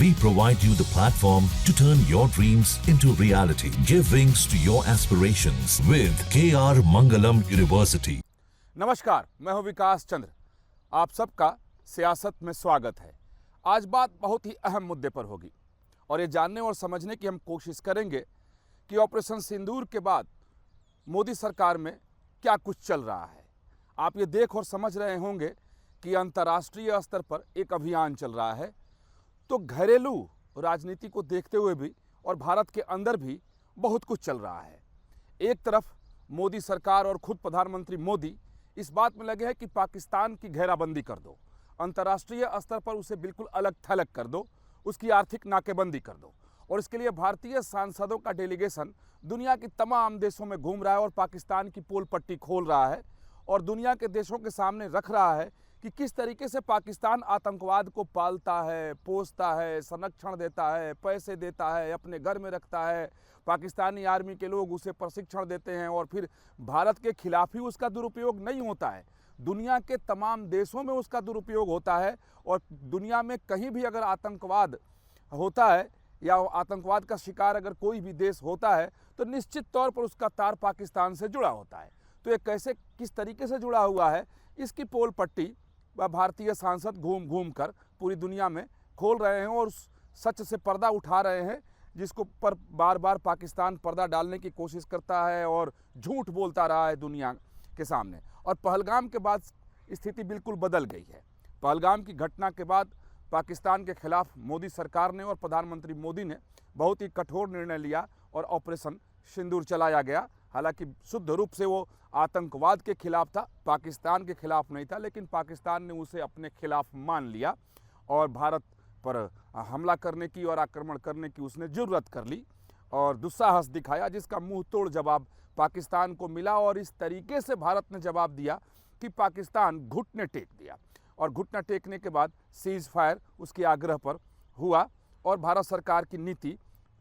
We provide you the platform to turn your dreams into reality. Give wings to your aspirations with KR Mangalam University. नमस्कार, मैं हूं विकास चंद्र। आप सबका सियासत में स्वागत है। आज बात बहुत ही अहम मुद्दे पर होगी और ये जानने और समझने की हम कोशिश करेंगे कि ऑपरेशन सिंदूर के बाद मोदी सरकार में क्या कुछ चल रहा है। आप ये देख और समझ रहे होंगे कि अंतर्राष्ट्रीय स्तर पर एक अभियान चल रहा है, तो घरेलू राजनीति को देखते हुए भी और भारत के अंदर भी बहुत कुछ चल रहा है। एक तरफ मोदी सरकार और खुद प्रधानमंत्री मोदी इस बात में लगे हैं कि पाकिस्तान की घेराबंदी कर दो, अंतर्राष्ट्रीय स्तर पर उसे बिल्कुल अलग थलग कर दो, उसकी आर्थिक नाकेबंदी कर दो। और इसके लिए भारतीय सांसदों का डेलीगेशन दुनिया के तमाम देशों में घूम रहा है और पाकिस्तान की पोल पट्टी खोल रहा है और दुनिया के देशों के सामने रख रहा है कि किस तरीके से पाकिस्तान आतंकवाद को पालता है, पोसता है, संरक्षण देता है, पैसे देता है, अपने घर में रखता है। पाकिस्तानी आर्मी के लोग उसे प्रशिक्षण देते हैं और फिर भारत के खिलाफ ही उसका दुरुपयोग नहीं होता है, दुनिया के तमाम देशों में उसका दुरुपयोग होता है। और दुनिया में कहीं भी अगर आतंकवाद होता है या आतंकवाद का शिकार अगर कोई भी देश होता है तो निश्चित तौर पर उसका तार पाकिस्तान से जुड़ा होता है। तो ये कैसे किस तरीके से जुड़ा हुआ है, इसकी पोल पट्टी भारतीय सांसद घूम घूम कर पूरी दुनिया में खोल रहे हैं और उस सच से पर्दा उठा रहे हैं जिसको पर बार बार पाकिस्तान पर्दा डालने की कोशिश करता है और झूठ बोलता रहा है दुनिया के सामने। और पहलगाम के बाद स्थिति बिल्कुल बदल गई है। पहलगाम की घटना के बाद पाकिस्तान के खिलाफ मोदी सरकार ने और प्रधानमंत्री मोदी ने बहुत ही कठोर निर्णय लिया और ऑपरेशन सिंदूर चलाया गया। हालांकि शुद्ध रूप से वो आतंकवाद के खिलाफ था, पाकिस्तान के खिलाफ नहीं था, लेकिन पाकिस्तान ने उसे अपने खिलाफ मान लिया और भारत पर हमला करने की और आक्रमण करने की उसने जुर्रत कर ली और दुस्साहस दिखाया, जिसका मुंह तोड़ जवाब पाकिस्तान को मिला। और इस तरीके से भारत ने जवाब दिया कि पाकिस्तान घुटने टेक दिया और घुटना टेकने के बाद सीज फायर उसके आग्रह पर हुआ और भारत सरकार की नीति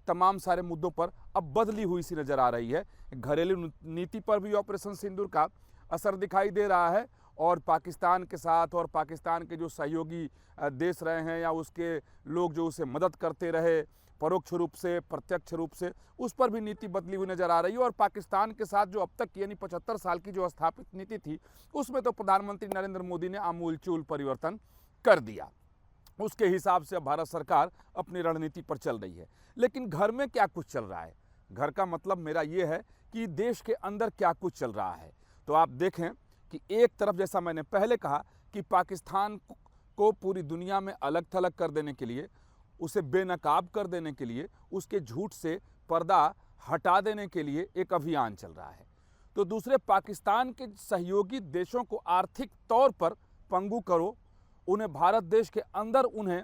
तमाम सारे मुद्दों पर अब बदली हुई सी नज़र आ रही है। घरेलू नीति पर भी ऑपरेशन सिंदूर का असर दिखाई दे रहा है और पाकिस्तान के साथ और पाकिस्तान के जो सहयोगी देश रहे हैं या उसके लोग जो उसे मदद करते रहे परोक्ष रूप से प्रत्यक्ष रूप से, उस पर भी नीति बदली हुई नज़र आ रही है। और पाकिस्तान के साथ जो अब तक यानी 75 साल की जो स्थापित नीति थी उसमें तो प्रधानमंत्री नरेंद्र मोदी ने आमूलचूल परिवर्तन कर दिया। उसके हिसाब से अब भारत सरकार अपनी रणनीति पर चल रही है। लेकिन घर में क्या कुछ चल रहा है, घर का मतलब मेरा ये है कि देश के अंदर क्या कुछ चल रहा है। तो आप देखें कि एक तरफ जैसा मैंने पहले कहा कि पाकिस्तान को पूरी दुनिया में अलग थलग कर देने के लिए, उसे बेनकाब कर देने के लिए, उसके झूठ से पर्दा हटा देने के लिए एक अभियान चल रहा है। तो दूसरे पाकिस्तान के सहयोगी देशों को आर्थिक तौर पर पंगु करो, उन्हें भारत देश के अंदर उन्हें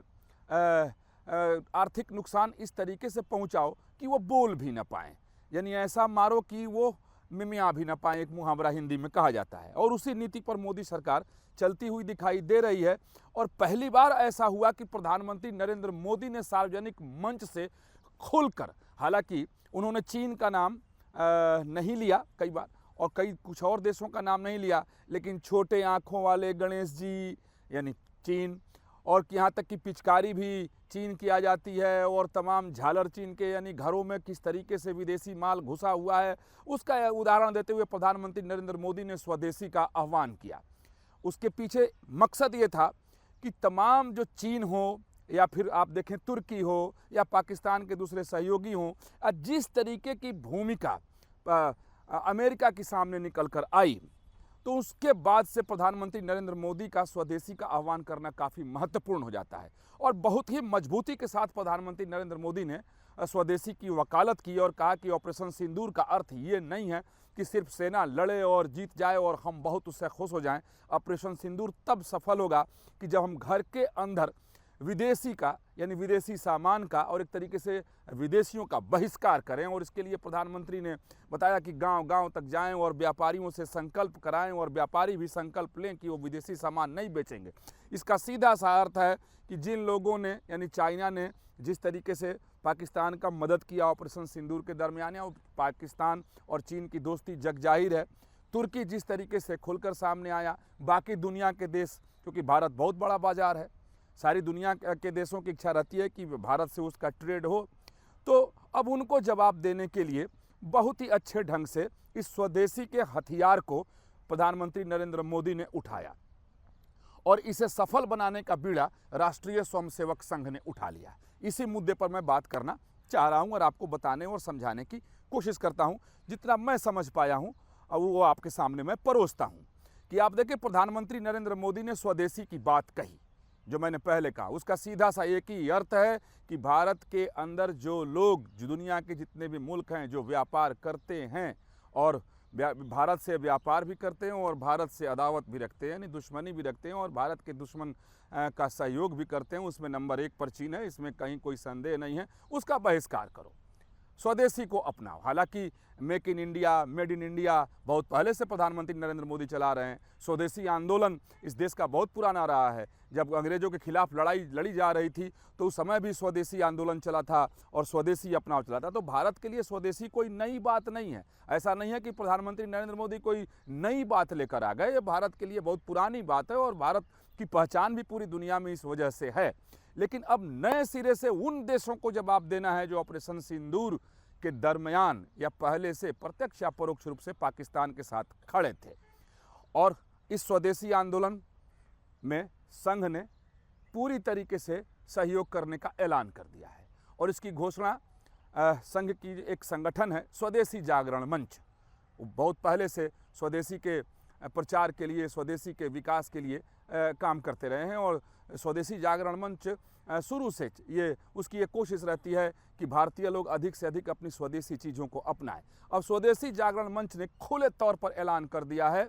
आर्थिक नुकसान इस तरीके से पहुंचाओ कि वो बोल भी न पाएँ, यानी ऐसा मारो कि वो मिमिया भी न पाएँ, एक मुहावरा हिंदी में कहा जाता है। और उसी नीति पर मोदी सरकार चलती हुई दिखाई दे रही है। और पहली बार ऐसा हुआ कि प्रधानमंत्री नरेंद्र मोदी ने सार्वजनिक मंच से खुलकर, हालांकि उन्होंने चीन का नाम नहीं लिया कई बार और कुछ और देशों का नाम नहीं लिया, लेकिन छोटे आँखों वाले गणेश जी यानी चीन, और यहाँ तक कि पिचकारी भी चीन की आ जाती है और तमाम झालर चीन के, यानी घरों में किस तरीके से विदेशी माल घुसा हुआ है उसका उदाहरण देते हुए प्रधानमंत्री नरेंद्र मोदी ने स्वदेशी का आह्वान किया। उसके पीछे मकसद ये था कि तमाम जो चीन हो या फिर आप देखें तुर्की हो या पाकिस्तान के दूसरे सहयोगी हों, जिस तरीके की भूमिका अमेरिका के सामने निकल कर आई, तो उसके बाद से प्रधानमंत्री नरेंद्र मोदी का स्वदेशी का आह्वान करना काफ़ी महत्वपूर्ण हो जाता है। और बहुत ही मजबूती के साथ प्रधानमंत्री नरेंद्र मोदी ने स्वदेशी की वकालत की और कहा कि ऑपरेशन सिंदूर का अर्थ ये नहीं है कि सिर्फ सेना लड़े और जीत जाए और हम बहुत उससे खुश हो जाएं। ऑपरेशन सिंदूर तब सफल होगा कि जब हम घर के अंदर विदेशी का यानी विदेशी सामान का और एक तरीके से विदेशियों का बहिष्कार करें। और इसके लिए प्रधानमंत्री ने बताया कि गांव-गांव तक जाएं और व्यापारियों से संकल्प कराएं और व्यापारी भी संकल्प लें कि वो विदेशी सामान नहीं बेचेंगे। इसका सीधा सा अर्थ है कि जिन लोगों ने यानी चाइना ने जिस तरीके से पाकिस्तान का मदद किया ऑपरेशन सिंदूर के दरमियान, या पाकिस्तान और चीन की दोस्ती जग जाहिर है। तुर्की जिस तरीके से खुलकर सामने आया, बाकी दुनिया के देश, क्योंकि भारत बहुत बड़ा बाजार है, सारी दुनिया के देशों की इच्छा रहती है कि भारत से उसका ट्रेड हो। तो अब उनको जवाब देने के लिए बहुत ही अच्छे ढंग से इस स्वदेशी के हथियार को प्रधानमंत्री नरेंद्र मोदी ने उठाया और इसे सफल बनाने का बीड़ा राष्ट्रीय स्वयंसेवक संघ ने उठा लिया। इसी मुद्दे पर मैं बात करना चाह रहा हूं और आपको बताने और समझाने की कोशिश करता हूं। जितना मैं समझ पाया हूं वो आपके सामने मैं परोसता हूं कि आप देखिए, प्रधानमंत्री नरेंद्र मोदी ने स्वदेशी की बात कही, जो मैंने पहले कहा, उसका सीधा सा एक ही अर्थ है कि भारत के अंदर जो लोग, जो दुनिया के जितने भी मुल्क हैं जो व्यापार करते हैं और भारत से व्यापार भी करते हैं और भारत से अदावत भी रखते हैं, यानी दुश्मनी भी रखते हैं और भारत के दुश्मन का सहयोग भी करते हैं, उसमें नंबर 1 पर चीन है, इसमें कहीं कोई संदेह नहीं है, उसका बहिष्कार करो, स्वदेशी को अपनाओ। हालांकि make in India, made in India बहुत पहले से प्रधानमंत्री नरेंद्र मोदी चला रहे हैं। स्वदेशी आंदोलन इस देश का बहुत पुराना रहा है। जब अंग्रेजों के खिलाफ लड़ाई लड़ी जा रही थी तो उस समय भी स्वदेशी आंदोलन चला था और स्वदेशी अपनाओ चला था। तो भारत के लिए स्वदेशी कोई नई बात नहीं है। ऐसा नहीं है कि प्रधानमंत्री नरेंद्र मोदी कोई नई बात लेकर आ गए। ये भारत के लिए बहुत पुरानी बात है और भारत की पहचान भी पूरी दुनिया में इस वजह से है। लेकिन अब नए सिरे से उन देशों को जवाब देना है जो ऑपरेशन सिंदूर के दरमियान या पहले से प्रत्यक्ष या परोक्ष रूप से पाकिस्तान के साथ खड़े थे। और इस स्वदेशी आंदोलन में संघ ने पूरी तरीके से सहयोग करने का ऐलान कर दिया है और इसकी घोषणा संघ की एक संगठन है स्वदेशी जागरण मंच, वो बहुत पहले से स्वदेशी के प्रचार के लिए, स्वदेशी के विकास के लिए काम करते रहे हैं। और स्वदेशी जागरण मंच शुरू से ये उसकी एक कोशिश रहती है कि भारतीय लोग अधिक से अधिक अपनी स्वदेशी चीज़ों को अपनाएं। अब स्वदेशी जागरण मंच ने खुले तौर पर ऐलान कर दिया है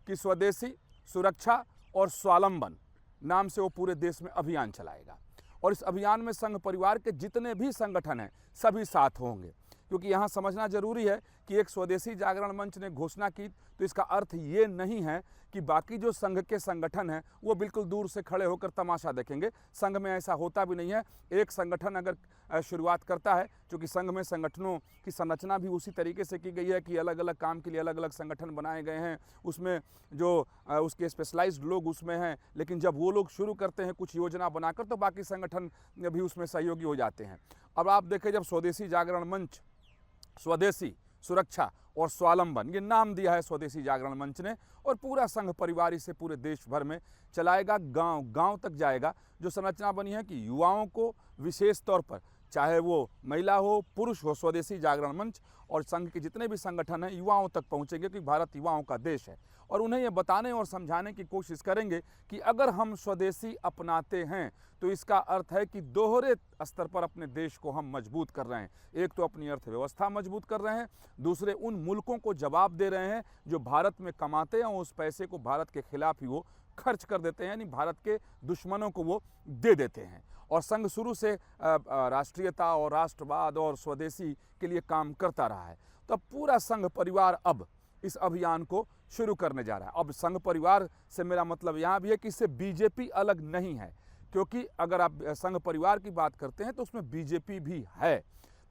कि स्वदेशी सुरक्षा और स्वावलंबन नाम से वो पूरे देश में अभियान चलाएगा और इस अभियान में संघ परिवार के जितने भी संगठन हैं सभी साथ होंगे। क्योंकि यहाँ समझना जरूरी है कि एक स्वदेशी जागरण मंच ने घोषणा की तो इसका अर्थ ये नहीं है कि बाकी जो संघ के संगठन हैं वो बिल्कुल दूर से खड़े होकर तमाशा देखेंगे। संघ में ऐसा होता भी नहीं है। एक संगठन अगर शुरुआत करता है, क्योंकि संघ में संगठनों की संरचना भी उसी तरीके से की गई है कि अलग अलग काम के लिए अलग अलग संगठन बनाए गए हैं, उसमें जो उसके स्पेशलाइज्ड लोग उसमें हैं। लेकिन जब वो लोग शुरू करते हैं कुछ योजना बनाकर तो बाकी संगठन भी उसमें सहयोगी हो जाते हैं। अब आप देखें, जब स्वदेशी जागरण मंच स्वदेशी सुरक्षा और स्वावलंबन ये नाम दिया है स्वदेशी जागरण मंच ने और पूरा संघ परिवार इसे पूरे देश भर में चलाएगा, गांव गांव तक जाएगा। जो संरचना बनी है कि युवाओं को विशेष तौर पर, चाहे वो महिला हो पुरुष हो, स्वदेशी जागरण मंच और संघ के जितने भी संगठन हैं युवाओं तक पहुंचेंगे क्योंकि भारत युवाओं का देश है। और उन्हें ये बताने और समझाने की कोशिश करेंगे कि अगर हम स्वदेशी अपनाते हैं तो इसका अर्थ है कि दोहरे स्तर पर अपने देश को हम मजबूत कर रहे हैं। एक तो अपनी अर्थव्यवस्था मजबूत कर रहे हैं, दूसरे उन मुल्कों को जवाब दे रहे हैं जो भारत में कमाते हैं और उस पैसे को भारत के खिलाफ ही वो खर्च कर देते हैं, यानी भारत के दुश्मनों को वो दे देते हैं। और संघ शुरू से राष्ट्रीयता और राष्ट्रवाद और स्वदेशी के लिए काम करता रहा है। तो अब पूरा संघ परिवार अब इस अभियान को शुरू करने जा रहा है। अब संघ परिवार से मेरा मतलब यहाँ भी है कि इससे बीजेपी अलग नहीं है, क्योंकि अगर आप संघ परिवार की बात करते हैं तो उसमें बीजेपी भी है,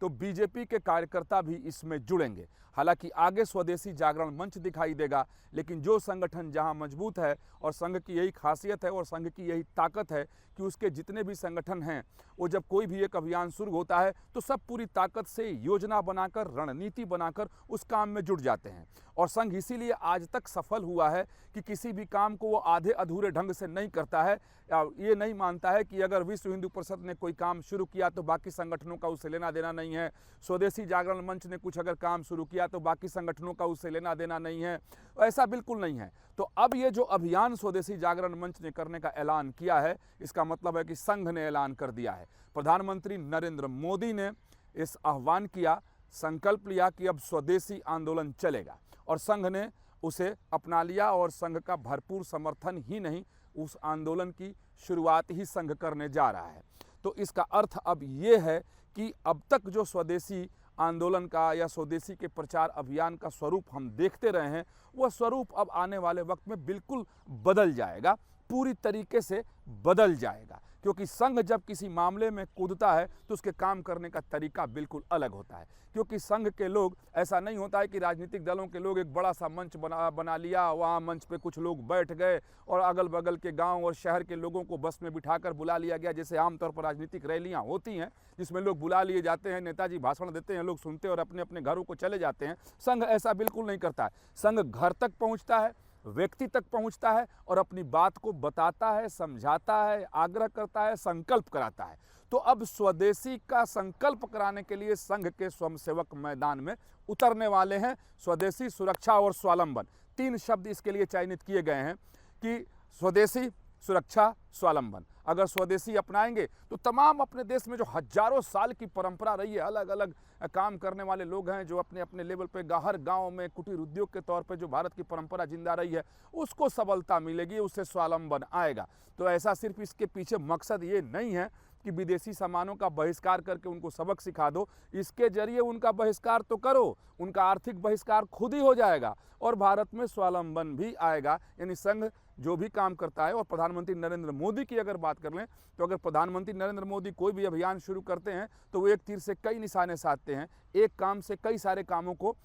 तो बीजेपी के कार्यकर्ता भी इसमें जुड़ेंगे। हालांकि आगे स्वदेशी जागरण मंच दिखाई देगा, लेकिन जो संगठन जहां मजबूत है और संघ की यही खासियत है और संघ की यही ताकत है कि उसके जितने भी संगठन हैं वो जब कोई भी एक अभियान शुरू होता है तो सब पूरी ताकत से योजना बनाकर, रणनीति बनाकर उस काम में जुट जाते हैं। और संघ इसीलिए आज तक सफल हुआ है कि किसी भी काम को वो आधे अधूरे ढंग से नहीं करता है। ये नहीं मानता है कि अगर विश्व हिंदू परिषद ने कोई काम शुरू किया तो बाकी संगठनों का उससे लेना देना नहीं है, स्वदेशी जागरण मंच ने कुछ अगर काम शुरू किया तो बाकी संगठनों का उससे लेना देना नहीं है, ऐसा बिल्कुल नहीं है। तो अब ये जो अभियान स्वदेशी जागरण मंच ने करने का ऐलान किया है, इसका मतलब है कि संघ ने ऐलान कर दिया है। प्रधानमंत्री नरेंद्र मोदी ने इस आह्वान किया, संकल्प लिया कि अब स्वदेशी आंदोलन चलेगा और संघ ने उसे अपना लिया और संघ का भरपूर समर्थन ही नहीं, उस आंदोलन की शुरुआत ही संघ करने जा रहा है। तो इसका अर्थ अब ये है कि अब तक जो स्वदेशी आंदोलन का या स्वदेशी के प्रचार अभियान का स्वरूप हम देखते रहे हैं, वह स्वरूप अब आने वाले वक्त में बिल्कुल बदल जाएगा, पूरी तरीके से बदल जाएगा। क्योंकि संघ जब किसी मामले में कूदता है तो उसके काम करने का तरीका बिल्कुल अलग होता है। क्योंकि संघ के लोग, ऐसा नहीं होता है कि राजनीतिक दलों के लोग एक बड़ा सा मंच बना लिया, वहाँ मंच पे कुछ लोग बैठ गए और अगल बगल के गांव और शहर के लोगों को बस में बिठाकर बुला लिया गया, जैसे आमतौर पर राजनीतिक रैलियां होती हैं जिसमें लोग बुला लिए जाते हैं, नेताजी भाषण देते हैं, लोग सुनते हैं और अपने अपने घरों को चले जाते हैं। संघ ऐसा बिल्कुल नहीं करता है। संघ घर तक पहुँचता है, व्यक्ति तक पहुंचता है और अपनी बात को बताता है, समझाता है, आग्रह करता है, संकल्प कराता है। तो अब स्वदेशी का संकल्प कराने के लिए संघ के स्वयंसेवक मैदान में उतरने वाले हैं। स्वदेशी, सुरक्षा और स्वावलंबन, 3 शब्द इसके लिए चयनित किए गए हैं कि स्वदेशी, सुरक्षा, स्वावलंबन। अगर स्वदेशी अपनाएंगे तो तमाम अपने देश में जो हजारों साल की परंपरा रही है, अलग अलग काम करने वाले लोग हैं जो अपने अपने लेवल पे हर गांव में कुटीर उद्योग के तौर पे जो भारत की परंपरा जिंदा रही है, उसको सबलता मिलेगी, उससे स्वावलंबन आएगा। तो ऐसा सिर्फ इसके पीछे मकसद ये नहीं है कि विदेशी सामानों का बहिष्कार करके उनको सबक सिखा दो, इसके जरिए उनका बहिष्कार तो करो, उनका आर्थिक बहिष्कार खुद ही हो जाएगा और भारत में स्वावलंबन भी आएगा। यानी संघ जो भी काम करता है, और प्रधानमंत्री नरेंद्र मोदी की अगर बात कर लें तो अगर प्रधानमंत्री नरेंद्र मोदी कोई भी अभियान शुरू करते हैं तो वो एक तीर से कई निशाने साधते हैं, एक काम से कई सारे कामों को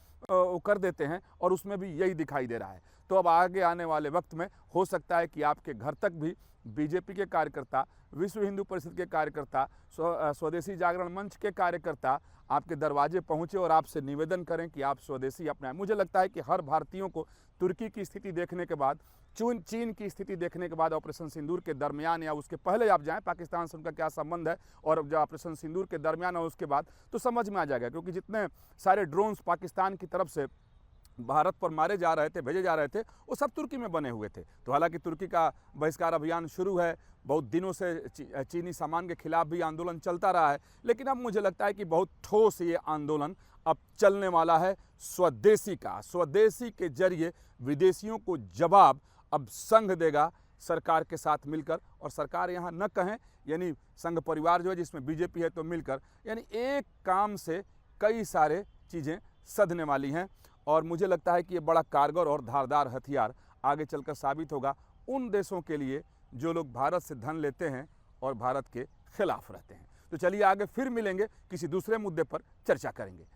कर देते हैं और उसमें भी यही दिखाई दे रहा है। तो अब आगे आने वाले वक्त में हो सकता है कि आपके घर तक भी बीजेपी के कार्यकर्ता, विश्व हिंदू परिषद के कार्यकर्ता, स्वदेशी जागरण मंच के कार्यकर्ता आपके दरवाजे पहुंचे और आपसे निवेदन करें कि आप स्वदेशी अपनाएं। मुझे लगता है कि हर भारतीयों को तुर्की की स्थिति देखने के बाद, चीन की स्थिति देखने के बाद, ऑपरेशन सिंदूर के दरमियान या उसके पहले आप जाएं, पाकिस्तान से उनका क्या संबंध है, और जब ऑपरेशन सिंदूर के दरमियान और उसके बाद, तो समझ में आ जाएगा। क्योंकि जितने सारे ड्रोन्स पाकिस्तान की तरफ से भारत पर मारे जा रहे थे, भेजे जा रहे थे, वो सब तुर्की में बने हुए थे। तो हालांकि तुर्की का बहिष्कार अभियान शुरू है, बहुत दिनों से चीनी सामान के खिलाफ भी आंदोलन चलता रहा है, लेकिन अब मुझे लगता है कि बहुत ठोस ये आंदोलन अब चलने वाला है स्वदेशी का। स्वदेशी के जरिए विदेशियों को जवाब अब संघ देगा सरकार के साथ मिलकर, और सरकार यहाँ न कहें, यानी संघ परिवार जो है जिसमें बीजेपी है तो मिलकर, यानी एक काम से कई सारे चीज़ें सधने वाली हैं। और मुझे लगता है कि ये बड़ा कारगर और धारदार हथियार आगे चलकर साबित होगा उन देशों के लिए जो लोग भारत से धन लेते हैं और भारत के खिलाफ रहते हैं। तो चलिए आगे फिर मिलेंगे, किसी दूसरे मुद्दे पर चर्चा करेंगे।